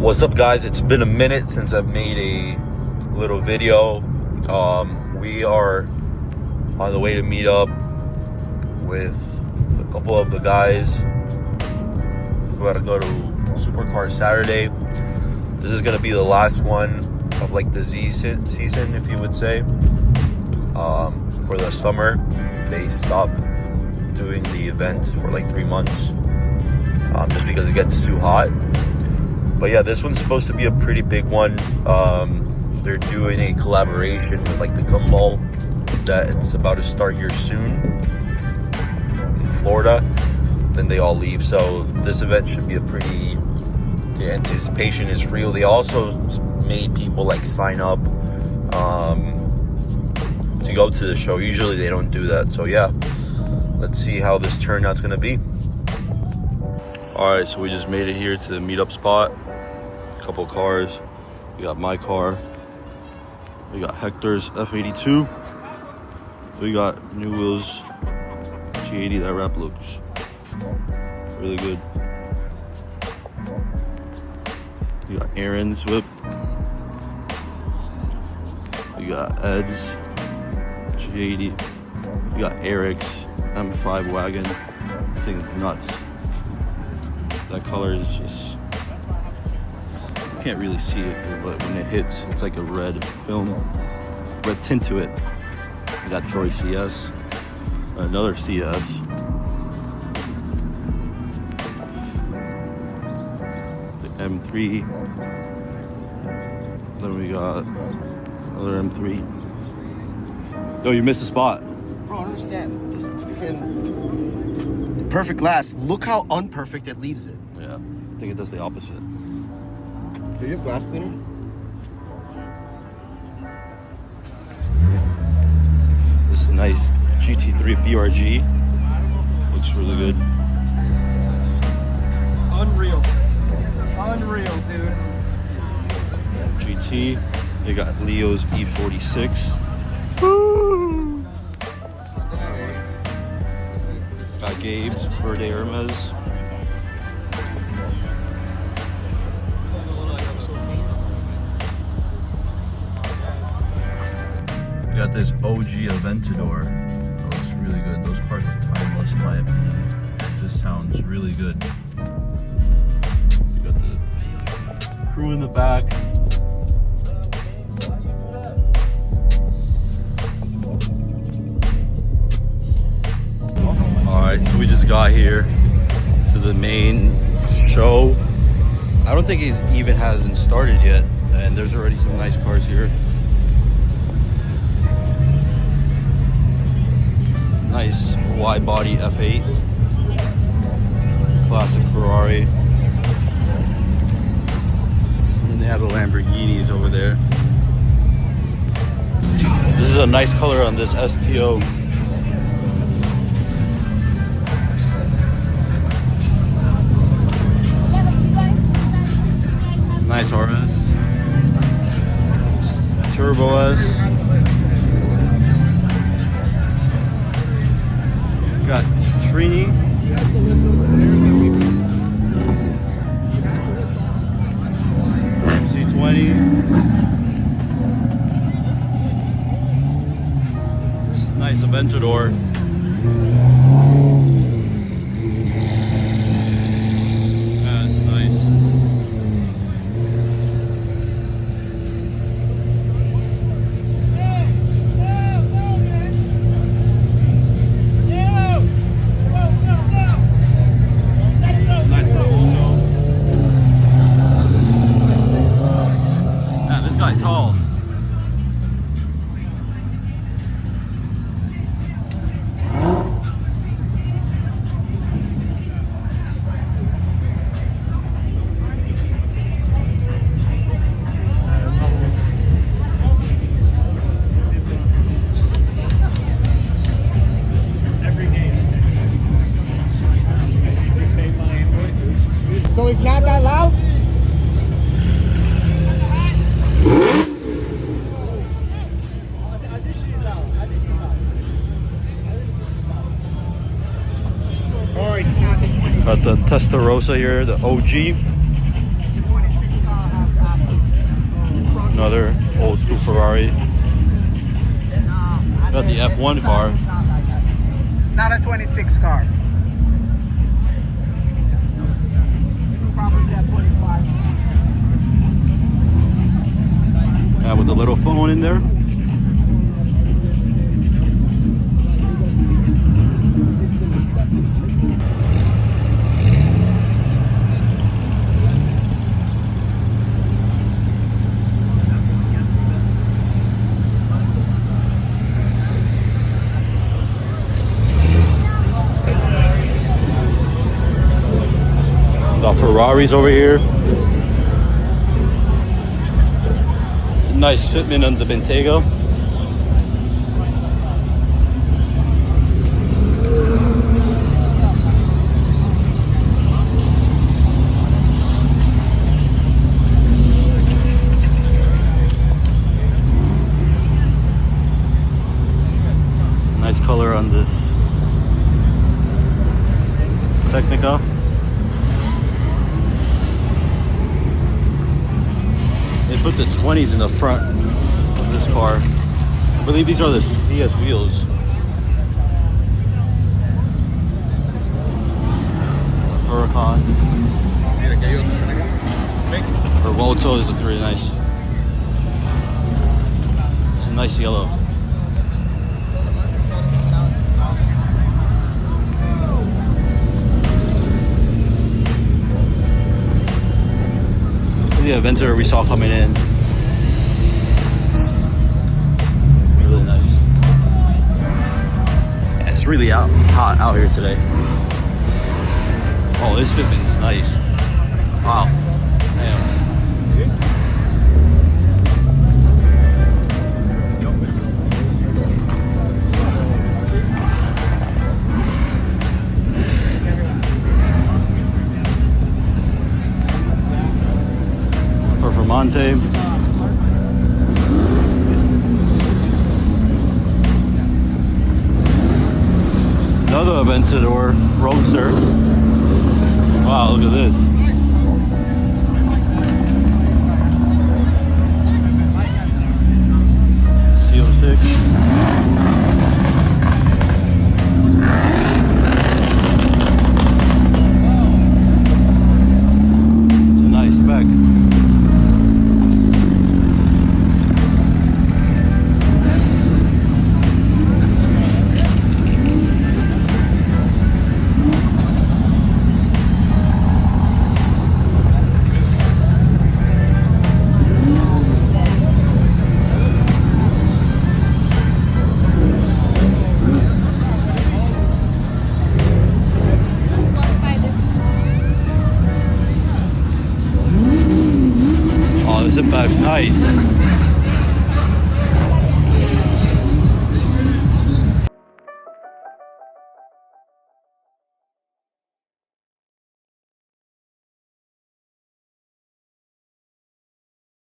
What's up, guys? It's been a minute since I've made a little video. We are on the way to meet up with a couple of the guys who had to go to Supercars Saturday. This is gonna be the last one of like the Z season, if you would say. For the summer, they stopped doing the event for like 3 months, just because it gets too hot. But yeah, this one's supposed to be a pretty big one. They're doing a collaboration with like the Gumball that it's about to start here soon in Florida. Then they all leave, so this event should be the anticipation is real. They also made people like sign up to go to the show. Usually they don't do that, so yeah, let's see how this turnout's gonna be. All right, so we just made it here to the meetup spot. A couple cars. We got my car. We got Hector's F82. We got New Wheels G80. That wrap looks really good. We got Aaron's whip. We got Ed's G80. We got Eric's M5 wagon. This thing is nuts. That color is just, you can't really see it here, but when it hits, it's like a red film, red tint to it. We got Troy CS, another CS. The M3. Then we got another M3. Yo, you missed a spot. Bro, I don't understand. This freaking perfect glass. Look how unperfect it leaves it. Yeah, I think it does the opposite. Do you have glass cleaner? This is a nice GT3 BRG. Looks really good. Unreal, dude. GT. They got Leo's E46. Woo! Got Gabe's Verde Hermes. We got this OG Aventador. That looks really good. Those cars are timeless in my opinion. It just sounds really good. We got the crew in the back. Alright, so we just got here to the main show. I don't think it even hasn't started yet, and there's already some nice cars here. Nice wide body F8, classic Ferrari. And they have the Lamborghinis over there. This is a nice color on this STO. Nice RS. Turbo S. We got Trini. MC20. This is nice Aventador. Tall. So it's not that loud? Got the Testarossa here, the OG. another old school Ferrari. Got the F1 car. It's not a 26 car. Probably at 25. Yeah, with the little phone in there. Got Ferraris over here. Nice fitment on the Bentayga. Nice color on this Technica. They put the 20s in the front of this car. I believe these are the CS wheels. Huracan. Her Voltos look really nice. It's a nice yellow. The Aventer we saw coming in. Really nice. Yeah, it's really hot out here today. Oh, this fitment's nice. Wow. Damn. Performante. Another Aventador Roadster. Wow, look at this. CO6. It's a nice spec. Oh, this impact's nice.